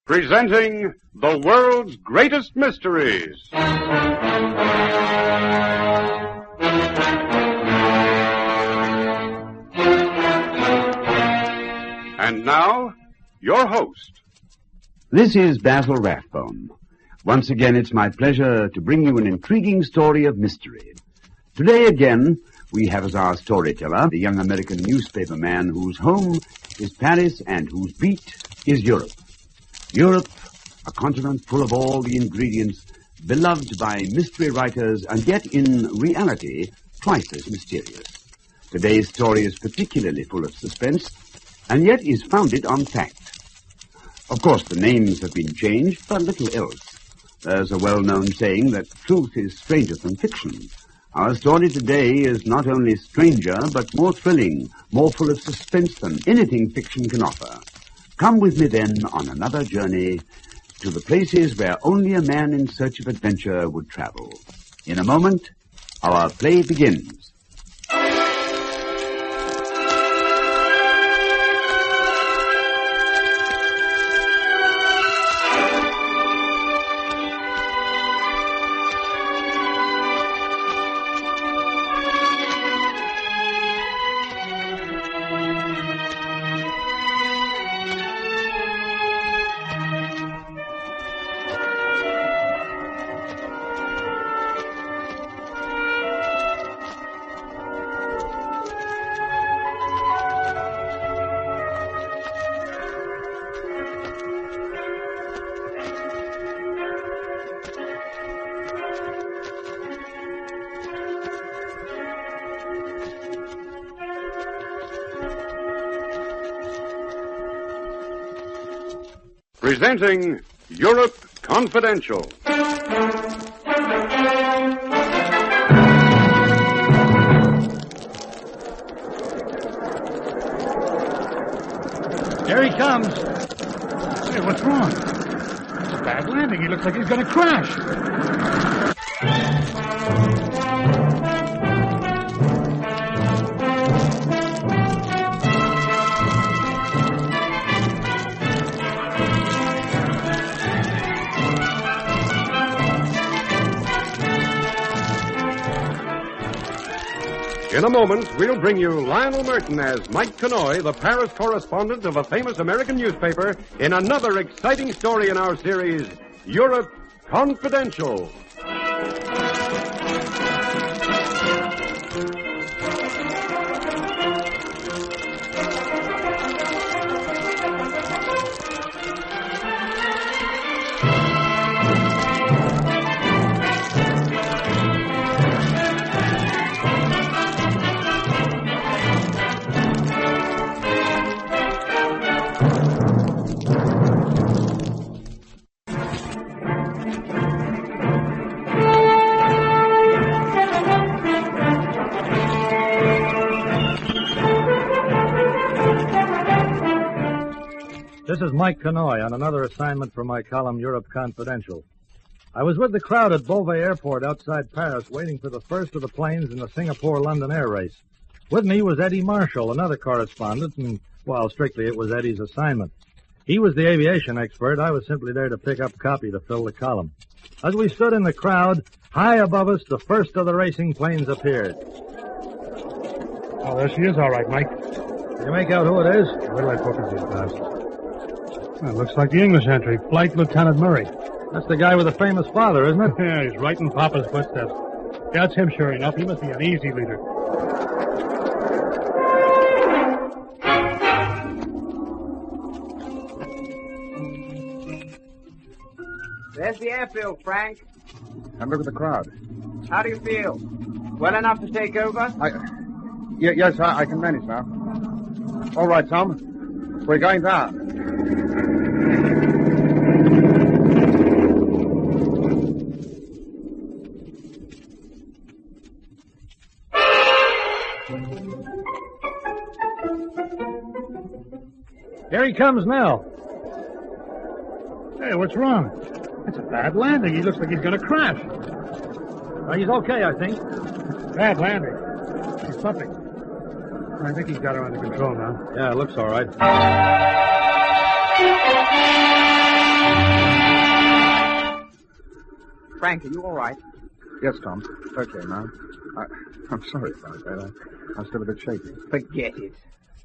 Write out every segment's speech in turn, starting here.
Presenting the world's greatest mysteries. And now, your host. This is Basil Rathbone. Once again, it's my pleasure to bring you an intriguing story of mystery. Today again, we have as our storyteller the young American newspaper man whose home is Paris and whose beat is Europe. Europe, a continent full of all the ingredients beloved by mystery writers and yet in reality twice as mysterious. Today's story is particularly full of suspense and yet is founded on fact. Of course, the names have been changed, but little else. There's a well-known saying that truth is stranger than fiction. Our story today is not only stranger, but more thrilling, more full of suspense than anything fiction can offer. Come with me then on another journey to the places where only a man in search of adventure would travel. In a moment, our play begins. Presenting Europe Confidential. Here he comes. Hey, what's wrong? It's a bad landing. He looks like he's going to crash. In a moment, we'll bring you Lionel Murton as Mike Connoy, the Paris correspondent of a famous American newspaper, in another exciting story in our series, Europe Confidential. This is Mike Connoy on another assignment for my column, Europe Confidential. I was with the crowd at Beauvais Airport outside Paris waiting for the first of the planes in the Singapore-London air race. With me was Eddie Marshall, another correspondent, and, well, strictly it was Eddie's assignment. He was the aviation expert. I was simply there to pick up copy to fill the column. As we stood in the crowd, high above us, the first of the racing planes appeared. Oh, there she is, all right, Mike. Can you make out who it is? Where did I focus it past? Well, looks like the English entry, Flight Lieutenant Murray. That's the guy with the famous father, isn't it? Yeah, he's right in Papa's footsteps. Yeah, that's him, sure enough. He must be an easy leader. There's the airfield, Frank. And look at the crowd. How do you feel? Well enough to take over? Yes, I can manage now. All right, Tom. We're going down. Here he comes now. Hey, what's wrong? It's a bad landing. He looks like he's going to crash. He's okay, I think. Bad landing. He's puffing. I think he's got her under control now. Yeah, it looks all right. Frank, are you all right? Yes, Tom. Okay, now. I'm sorry about that. I'm still a bit shaky. Forget it.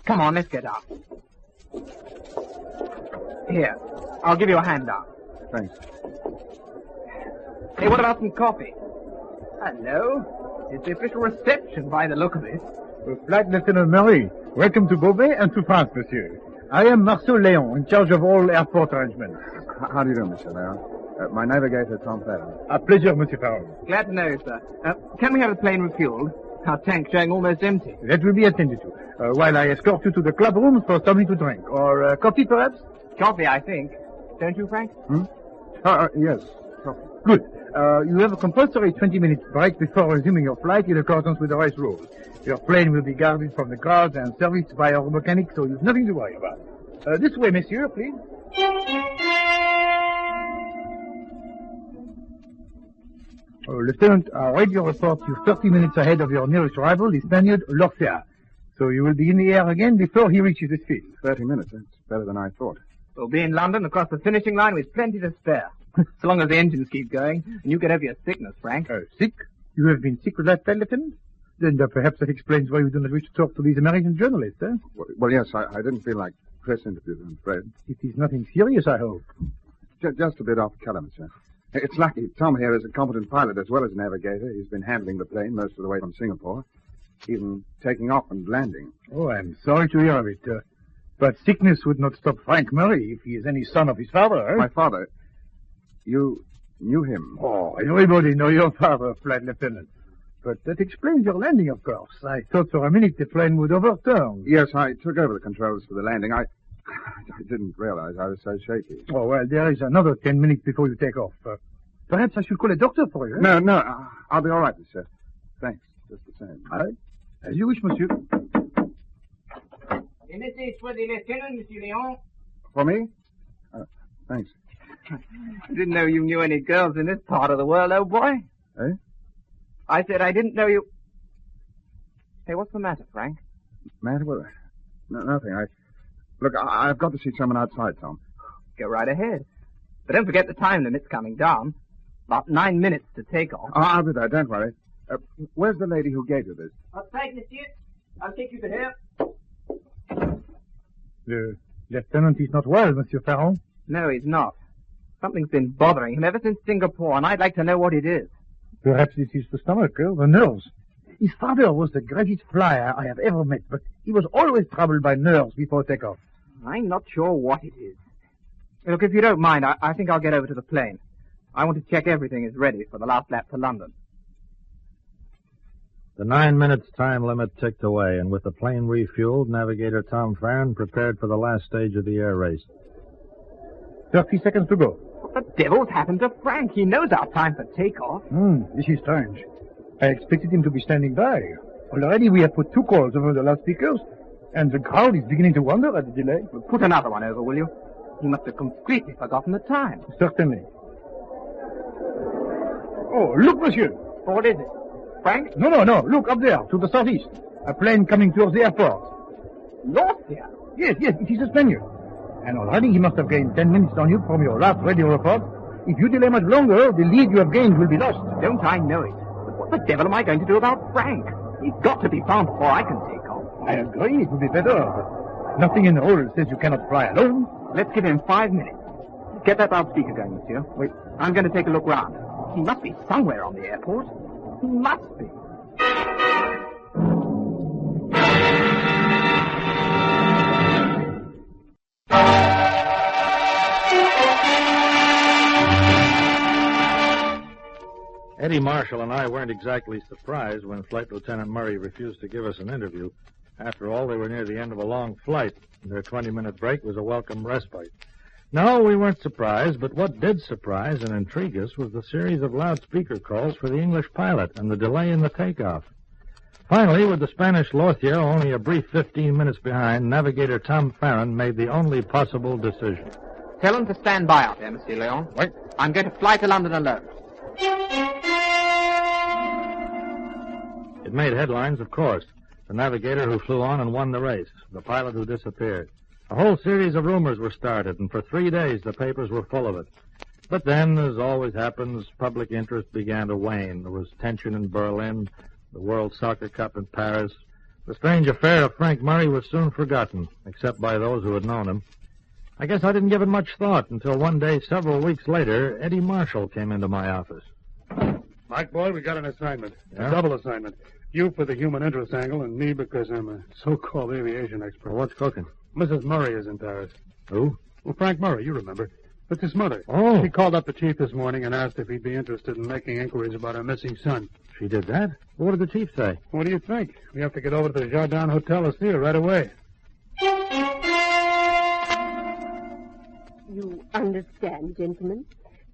Come on, let's get up. Here, I'll give you a hand up. Thanks. Hey, what about some coffee? Hello. It's the official reception by the look of it. Flight Lieutenant Murray, welcome to Beauvais and to France, monsieur. I am Marceau Léon, in charge of all airport arrangements. How do you do, Monsieur Léon? My navigator, Tom Farron. A pleasure, Monsieur Farron. Glad to know you, sir. Can we have the plane refueled? Our tank's showing almost empty. That will be attended to. While I escort you to the club rooms for something to drink. Or coffee, perhaps? Coffee, I think. Don't you, Frank? Yes. Coffee. Good. You have a compulsory 20-minute break before resuming your flight in accordance with the race rules. Your plane will be guarded from the crowds and serviced by our mechanic, so you've nothing to worry about. This way, monsieur, please. Lieutenant, our radio reports you 30 minutes ahead of your nearest rival, the Spaniard Lorcia. So you will be in the air again before he reaches his field. 30 minutes. That's better than I thought. We'll be in London across the finishing line with plenty to spare. So long as the engines keep going, and you get over your sickness, Frank. Sick? You have been sick with that flight, Lieutenant? Then perhaps that explains why you do not wish to talk to these American journalists, eh? Well, yes, I didn't feel like press interviews, I'm afraid. It is nothing serious, I hope. Just a bit off color, monsieur. It's lucky. Tom here is a competent pilot as well as a navigator. He's been handling the plane most of the way from Singapore, even taking off and landing. Oh, I'm sorry to hear of it. But sickness would not stop Frank Murray if he is any son of his father, eh? My father? You knew him? Oh, everybody knows your father, Flight Lieutenant. But that explains your landing, of course. I thought for a minute the plane would overturn. Yes, I took over the controls for the landing. I didn't realize I was so shaky. Oh, well, there is another 10 minutes before you take off. Perhaps I should call a doctor for you, eh? No, I'll be all right, monsieur. Thanks, just the same. All right. As you wish, monsieur. And this is for the lieutenant, Monsieur Léon. For me? Thanks. I didn't know you knew any girls in this part of the world, old boy. Eh? I said I didn't know you... Hey, what's the matter, Frank? Matter? Well, nothing. Look, I've got to see someone outside, Tom. Go right ahead. But don't forget the time limit's coming down. About 9 minutes to take off. I'll be there, don't worry. Where's the lady who gave you this? Outside, monsieur. I'll take you to her. The lieutenant is not well, Monsieur Farron. No, he's not. Something's been bothering him ever since Singapore, and I'd like to know what it is. Perhaps it is the stomach, the nerves. His father was the greatest flyer I have ever met, but he was always troubled by nerves before takeoff. I'm not sure what it is. Look, if you don't mind, I think I'll get over to the plane. I want to check everything is ready for the last lap to London. The 9 minutes time limit ticked away, and with the plane refueled, navigator Tom Farron prepared for the last stage of the air race. 30 seconds to go. What the devil's happened to Frank? He knows our time for takeoff. This is strange. I expected him to be standing by. Already we have put 2 calls over the loudspeakers, and the crowd is beginning to wonder at the delay. Well, put another one over, will you? He must have completely forgotten the time. Certainly. Oh, look, monsieur. What is it? Frank? No. Look, up there, to the southeast. A plane coming towards the airport. Lorcia? Yes, it is a Spaniard. And already he must have gained 10 minutes on you from your last radio report. If you delay much longer, the lead you have gained will be lost. Don't I know it? But what the devil am I going to do about Frank? He's got to be found before I can take off. I agree, it would be better, but nothing in the rule says you cannot fly alone. Let's give him 5 minutes. Get that loudspeaker going, monsieur. Wait, I'm going to take a look round. He must be somewhere on the airport. He must be. Eddie Marshall and I weren't exactly surprised when Flight Lieutenant Murray refused to give us an interview. After all, they were near the end of a long flight, and their 20-minute break was a welcome respite. No, we weren't surprised, but what did surprise and intrigue us was the series of loudspeaker calls for the English pilot and the delay in the takeoff. Finally, with the Spanish Lorcia only a brief 15 minutes behind, navigator Tom Farron made the only possible decision. Tell him to stand by out there, Monsieur Léon. Wait. I'm going to fly to London alone. It made headlines, of course. The navigator who flew on and won the race, the pilot who disappeared. A whole series of rumors were started, and for 3 days the papers were full of it. But then, as always happens, public interest began to wane. There was tension in Berlin, the World Soccer Cup in Paris. The strange affair of Frank Murray was soon forgotten, except by those who had known him. I guess I didn't give it much thought until one day, several weeks later, Eddie Marshall came into my office. Mike, boy, we got an assignment. Yeah? A double assignment. You for the human interest angle, and me because I'm a so-called aviation expert. Well, what's cooking? Mrs. Murray is in Paris. Who? Well, Frank Murray, you remember. It's his mother. Oh. She called up the chief this morning and asked if he'd be interested in making inquiries about her missing son. She did that? What did the chief say? What do you think? We have to get over to the Jardin Hotel to see her right away. You understand, gentlemen.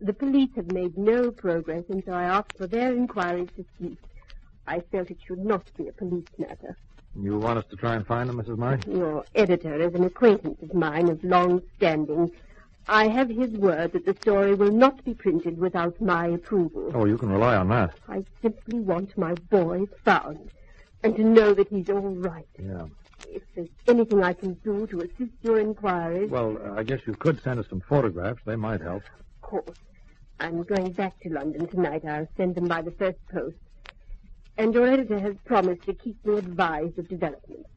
The police have made no progress, and so I asked for their inquiries to cease. I felt it should not be a police matter. You want us to try and find him, Mrs. Murray? Your editor is an acquaintance of mine of long standing. I have his word that the story will not be printed without my approval. Oh, you can rely on that. I simply want my boy found, and to know that he's all right. Yeah. If there's anything I can do to assist your inquiries... Well, I guess you could send us some photographs. They might help. Of course. I'm going back to London tonight. I'll send them by the first post. And your editor has promised to keep me advised of developments.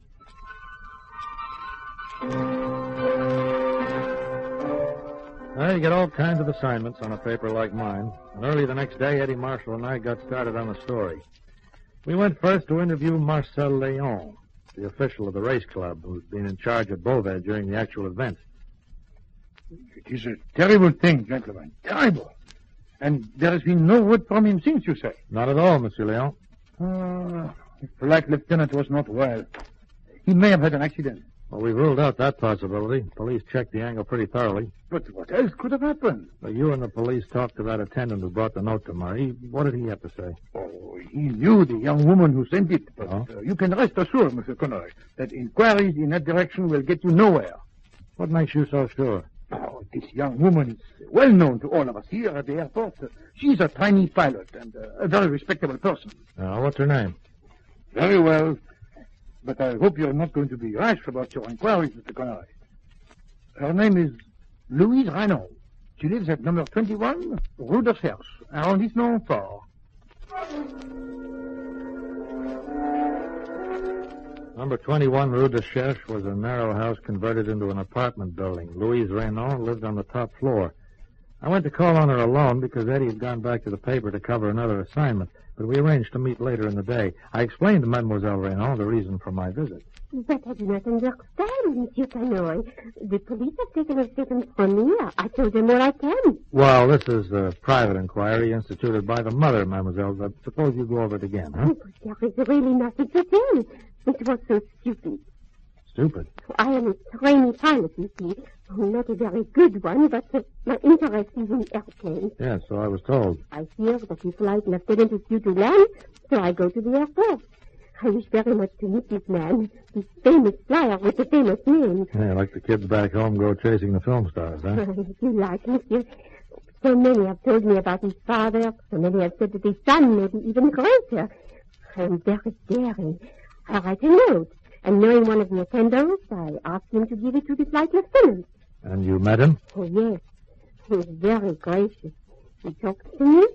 Well, you get all kinds of assignments on a paper like mine. And early the next day, Eddie Marshall and I got started on the story. We went first to interview Marcel Léon, the official of the race club who's been in charge of Beauvais during the actual event. It is a terrible thing, gentlemen. Terrible. And there has been no word from him since, you say? Not at all, Monsieur Léon. The flight lieutenant was not well. He may have had an accident. Well, we've ruled out that possibility. Police checked the angle pretty thoroughly. But what else could have happened? But you and the police talked to that attendant who brought the note to Murray. What did he have to say? Oh, he knew the young woman who sent it. But you can rest assured, Mr. Connoy, that inquiries in that direction will get you nowhere. What makes you so sure? Oh, this young woman is well known to all of us here at the airport. She's a tiny pilot and a very respectable person. What's her name? Very well. But I hope you're not going to be rash about your inquiries, Mr. Connoy. Her name is Louise Renaud. She lives at number 21, Rue de Cherche, Arrondissement 4. Number 21 Rue de Cherche was a narrow house converted into an apartment building. Louise Renaud lived on the top floor. I went to call on her alone because Eddie had gone back to the paper to cover another assignment, but we arranged to meet later in the day. I explained to Mademoiselle Renaud the reason for my visit. But I do not understand, Monsieur Connoy. The police have taken a statement from me. I told them all I can. Well, this is a private inquiry instituted by the mother, Mademoiselle. But suppose you go over it again, huh? But there is really nothing to tell. It was so stupid. Stupid? I am a trainee pilot, you see. Not a very good one, but my interest is in airplanes. Yes, so I was told. I hear that the flight lieutenant is due to land, so I go to the airport. I wish very much to meet this man, this famous flyer with the famous name. Yeah, like the kids back home go chasing the film stars, huh? If you like, monsieur. So many have told me about his father. So many have said that his son may be even greater. I am very daring. I write a note, and knowing one of the attendants, I asked him to give it to the flight lieutenant. And you met him? Oh, yes. He was very gracious. He talked to me,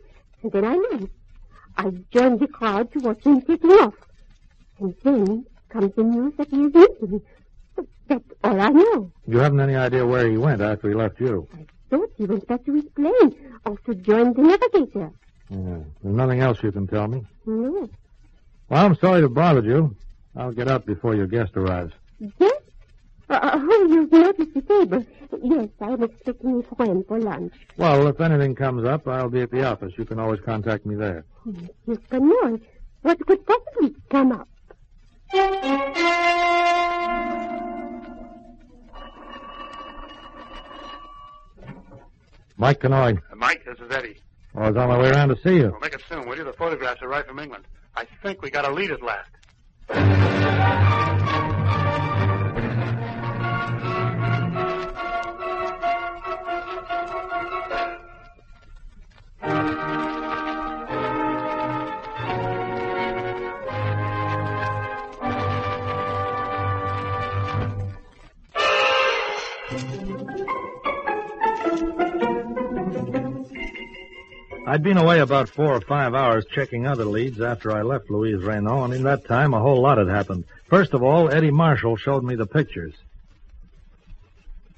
and then I left. I joined the crowd to watch him taking off. And then comes the news that he is missing. That's all I know. You haven't any idea where he went after he left you? I thought he went back to his plane, or to join the navigator. Yeah. There's nothing else you can tell me? No. Well, I'm sorry to bother you. I'll get up before your guest arrives. Yes? You've noticed the table. Yes, I am expecting a friend for lunch. Well, if anything comes up, I'll be at the office. You can always contact me there. Monsieur Connoy, what could possibly come up? Mike Connoy. Mike, this is Eddie. I was on my way around to see you. Well, make it soon, will you? The photographs arrived from England. I think we got a lead at last. I'd been away about 4 or 5 hours checking other leads after I left Louise Renault, and in that time a whole lot had happened. First of all, Eddie Marshall showed me the pictures.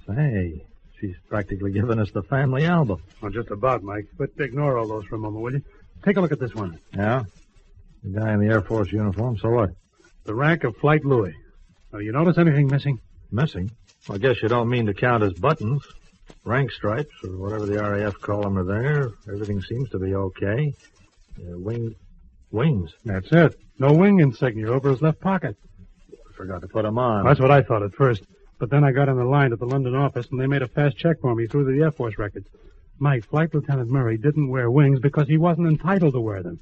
Say, she's practically given us the family album. Well, just about, Mike. But ignore all those for a moment, will you? Take a look at this one. Yeah? The guy in the Air Force uniform, so what? The rank of Flight Louis. Now, you notice anything missing? Missing? Well, I guess you don't mean to count as buttons. Rank stripes, or whatever the RAF call them, are there. Everything seems to be okay. Wings. That's it. No wing insignia over his left pocket. I forgot to put them on. That's what I thought at first. But then I got on the line at the London office, and they made a fast check for me through the Air Force records. Mike, Flight Lieutenant Murray didn't wear wings because he wasn't entitled to wear them.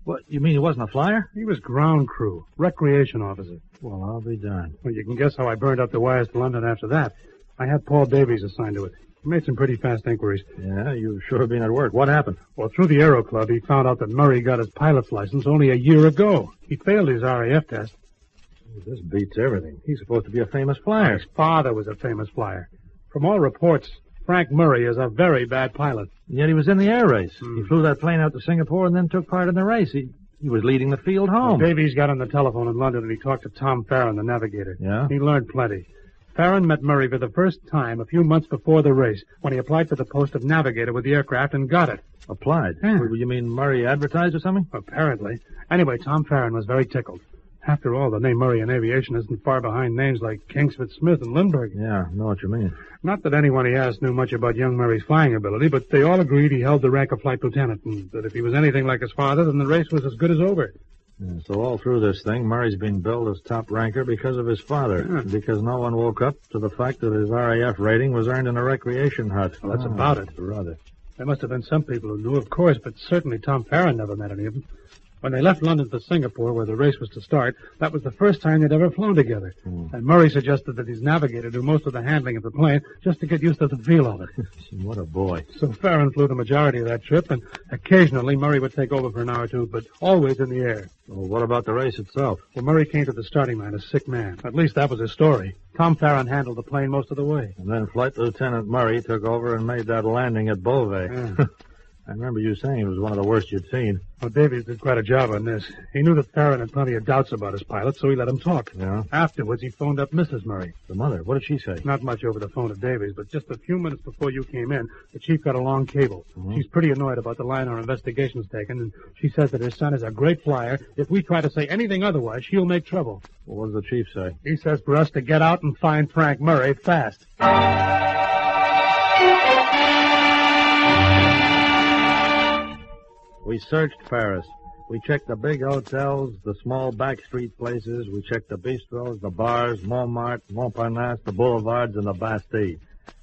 What, you mean he wasn't a flyer? He was ground crew, recreation officer. Well, I'll be darned. Well, you can guess how I burned up the wires to London after that. I had Paul Davies assigned to it. He made some pretty fast inquiries. Yeah, you've sure been at work. What happened? Well, through the Aero Club, he found out that Murray got his pilot's license only a year ago. He failed his RAF test. This beats everything. He's supposed to be a famous flyer. His father was a famous flyer. From all reports, Frank Murray is a very bad pilot. And yet he was in the air race. He flew that plane out to Singapore and then took part in the race. He was leading the field home. Well, Davies got on the telephone in London and he talked to Tom Farron, the navigator. Yeah? He learned plenty. Farron met Murray for the first time a few months before the race when he applied for the post of navigator with the aircraft and got it. Applied? Yeah. You mean Murray advertised or something? Apparently. Anyway, Tom Farron was very tickled. After all, the name Murray in aviation isn't far behind names like Kingsford Smith and Lindbergh. Yeah, I know what you mean. Not that anyone he asked knew much about young Murray's flying ability, but they all agreed he held the rank of flight lieutenant, and that if he was anything like his father, then the race was as good as over. Yeah, so all through this thing, Murray's been billed as top ranker because of his father, because no one woke up to the fact that his RAF rating was earned in a recreation hut. Well, that's about it. Rather. There must have been some people who knew, of course, but certainly Tom Farron never met any of them. When they left London for Singapore, where the race was to start, that was the first time they'd ever flown together. And Murray suggested that his navigator do most of the handling of the plane just to get used to the feel of it. What a boy. So Farron flew the majority of that trip, and occasionally Murray would take over for an hour or two, but always in the air. Well, what about the race itself? Well, Murray came to the starting line a sick man. At least that was his story. Tom Farron handled the plane most of the way. And then Flight Lieutenant Murray took over and made that landing at Beauvais. Yeah. I remember you saying it was one of the worst you'd seen. Well, Davies did quite a job on this. He knew that Farron had plenty of doubts about his pilot, so he let him talk. Yeah? Afterwards, he phoned up Mrs. Murray. The mother? What did she say? Not much over the phone to Davies, but just a few minutes before you came in, the chief got a long cable. She's pretty annoyed about the line our investigation's taken, and she says that his son is a great flyer. If we try to say anything otherwise, she'll make trouble. Well, what does the chief say? He says for us to get out and find Frank Murray fast. We searched Paris. We checked the big hotels, the small back street places. We checked the bistros, the bars, Montmartre, Montparnasse, the boulevards, and the Bastille.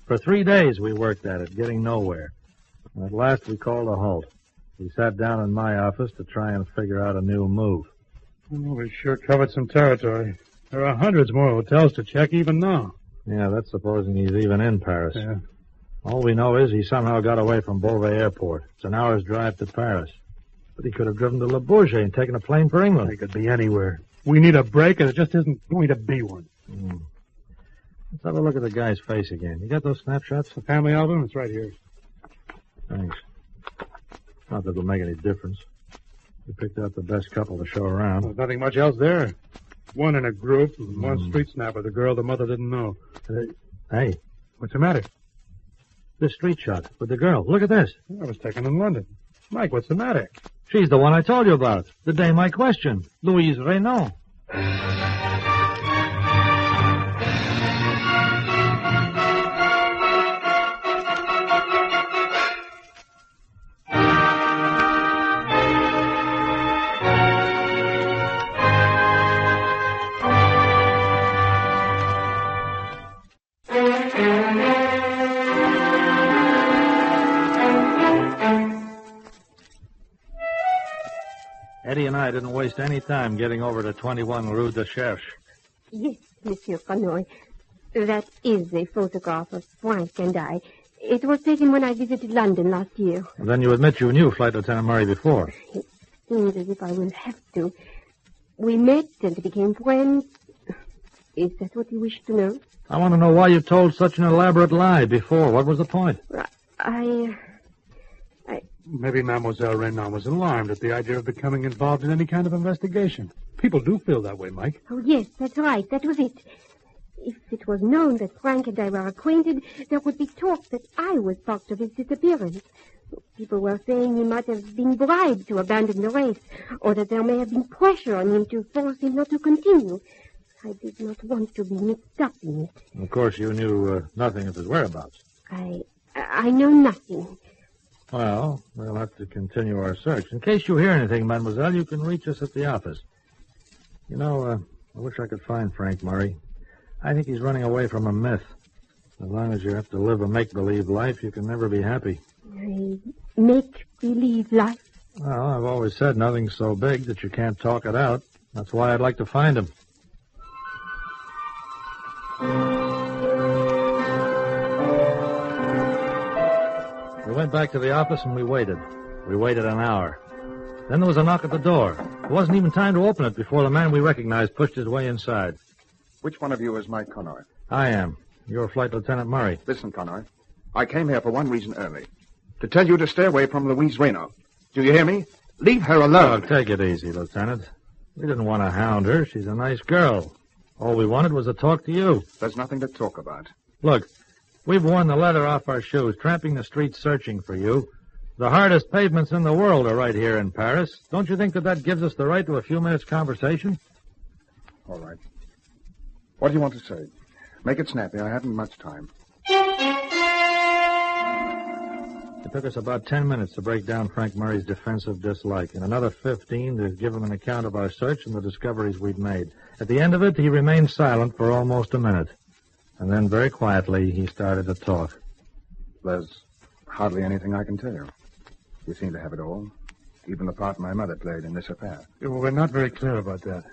For 3 days we worked at it, getting nowhere. And at last we called a halt. We sat down in my office to try and figure out a new move. Well, we sure covered some territory. There are hundreds more hotels to check even now. Yeah, that's supposing he's even in Paris. Yeah. All we know is he somehow got away from Beauvais Airport. It's an hour's drive to Paris. But he could have driven to Le Bourget and taken a plane for England. He could be anywhere. We need a break, and it just isn't going to be one. Let's have a look at the guy's face again. You got those snapshots? The family album? It's right here. Thanks. Not that it'll make any difference. We picked out the best couple to show around. There's nothing much else there. One in a group, and one street snapper, the girl the mother didn't know. Hey. What's the matter? This street shot with the girl. Look at this. I was taken in London. Mike, what's the matter? She's the one I told you about. The dame I questioned. Louise Renault. Eddie and I didn't waste any time getting over to 21 Rue de Cherche. Yes, Monsieur Connoy. That is a photograph of Frank and I. It was taken when I visited London last year. And then you admit you knew Flight Lieutenant Murray before. It seems as if I will have to. We met and became friends. Is that what you wish to know? I want to know why you told such an elaborate lie before. What was the point? Maybe Mademoiselle Renan was alarmed at the idea of becoming involved in any kind of investigation. People do feel that way, Mike. Oh, yes, that's right. That was it. If it was known that Frank and I were acquainted, there would be talk that I was part of his disappearance. People were saying he might have been bribed to abandon the race, or that there may have been pressure on him to force him not to continue. I did not want to be mixed up in it. Of course, you knew nothing of his whereabouts. I know nothing. Well, we'll have to continue our search. In case you hear anything, mademoiselle, you can reach us at the office. You know, I wish I could find Frank Murray. I think he's running away from a myth. As long as you have to live a make-believe life, you can never be happy. A make-believe life? Well, I've always said nothing's so big that you can't talk it out. That's why I'd like to find him. We went back to the office and we waited. We waited an hour. Then there was a knock at the door. There wasn't even time to open it before the man we recognized pushed his way inside. Which one of you is Mike Connoy? I am. You're Flight Lieutenant Murray. Listen, Connoy. I came here for one reason only. To tell you to stay away from Louise Renault. Do you hear me? Leave her alone. Oh, take it easy, Lieutenant. We didn't want to hound her. She's a nice girl. All we wanted was to talk to you. There's nothing to talk about. Look, we've worn the leather off our shoes, tramping the streets searching for you. The hardest pavements in the world are right here in Paris. Don't you think that gives us the right to a few minutes' conversation? All right. What do you want to say? Make it snappy. I haven't much time. It took us about 10 minutes to break down Frank Murray's defensive dislike, and another 15 to give him an account of our search and the discoveries we'd made. At the end of it, he remained silent for almost a minute. And then, very quietly, he started to talk. There's hardly anything I can tell you. You seem to have it all. Even the part my mother played in this affair. Well, we're not very clear about that.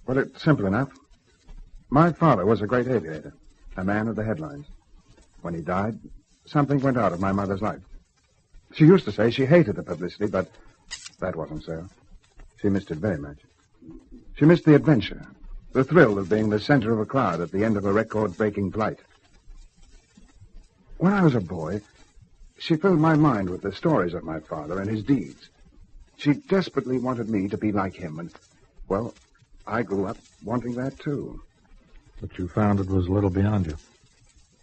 Well, it's simple enough. My father was a great aviator, a man of the headlines. When he died, something went out of my mother's life. She used to say she hated the publicity, but that wasn't so. She missed it very much. She missed the adventure, the thrill of being the center of a crowd at the end of a record-breaking flight. When I was a boy, she filled my mind with the stories of my father and his deeds. She desperately wanted me to be like him, and, well, I grew up wanting that, too. But you found it was a little beyond you.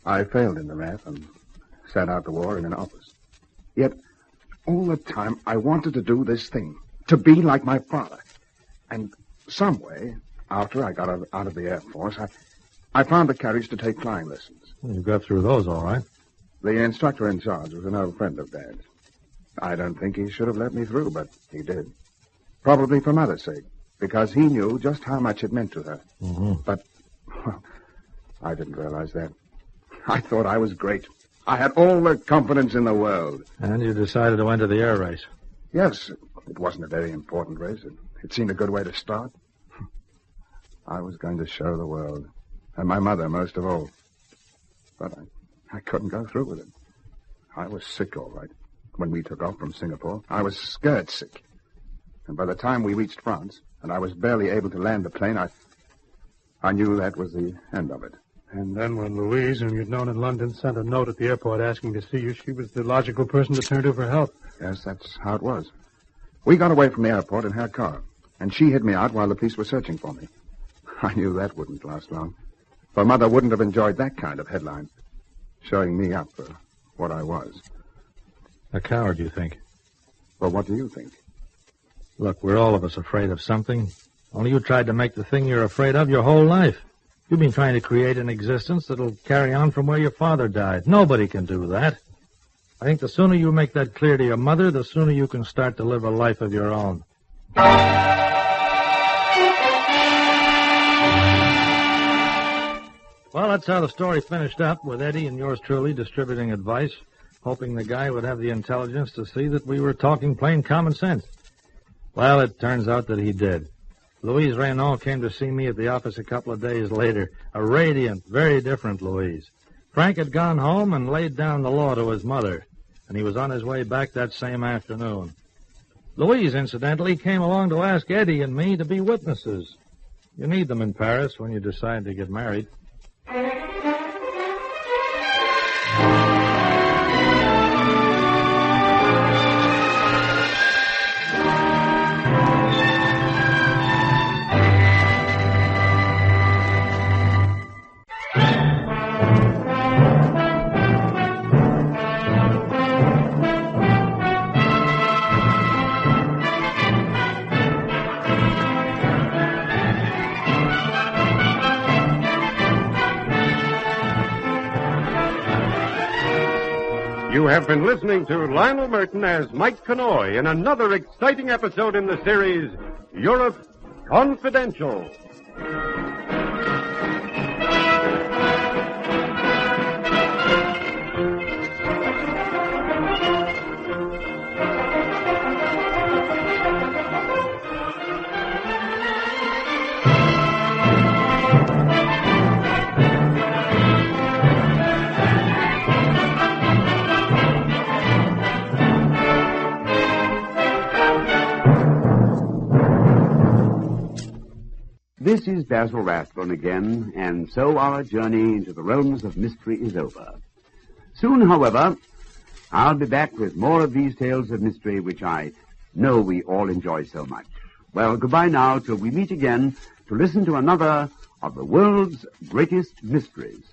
I failed in the RAF and sat out the war in an office. Yet, all the time, I wanted to do this thing, to be like my father. And some way, after I got out of the Air Force, I found the courage to take flying lessons. Well, you got through those all right. The instructor in charge was an old friend of Dad's. I don't think he should have let me through, but he did. Probably for Mother's sake, because he knew just how much it meant to her. Mm-hmm. But, well, I didn't realize that. I thought I was great. I had all the confidence in the world. And you decided to enter the air race. Yes, it wasn't a very important race. It seemed a good way to start. I was going to show the world, and my mother most of all. But I couldn't go through with it. I was sick, all right. When we took off from Singapore, I was scared sick. And by the time we reached France, and I was barely able to land the plane, I knew that was the end of it. And then when Louise, whom you'd known in London, sent a note at the airport asking to see you, she was the logical person to turn to for help. Yes, that's how it was. We got away from the airport in her car, and she hid me out while the police were searching for me. I knew that wouldn't last long. For Mother wouldn't have enjoyed that kind of headline, showing me up for what I was. A coward, you think? Well, what do you think? Look, we're all of us afraid of something. Only you tried to make the thing you're afraid of your whole life. You've been trying to create an existence that'll carry on from where your father died. Nobody can do that. I think the sooner you make that clear to your mother, the sooner you can start to live a life of your own. Well, that's how the story finished up, with Eddie and yours truly distributing advice, hoping the guy would have the intelligence to see that we were talking plain common sense. Well, it turns out that he did. Louise Renan came to see me at the office a couple of days later. A radiant, very different Louise. Frank had gone home and laid down the law to his mother, and he was on his way back that same afternoon. Louise, incidentally, came along to ask Eddie and me to be witnesses. You need them in Paris when you decide to get married. have been listening to Lionel Murton as Mike Connoy in another exciting episode in the series, Europe Confidential. This is Basil Rathbone again, and so our journey into the realms of mystery is over. Soon, however, I'll be back with more of these tales of mystery which I know we all enjoy so much. Well, goodbye now till we meet again to listen to another of the world's greatest mysteries.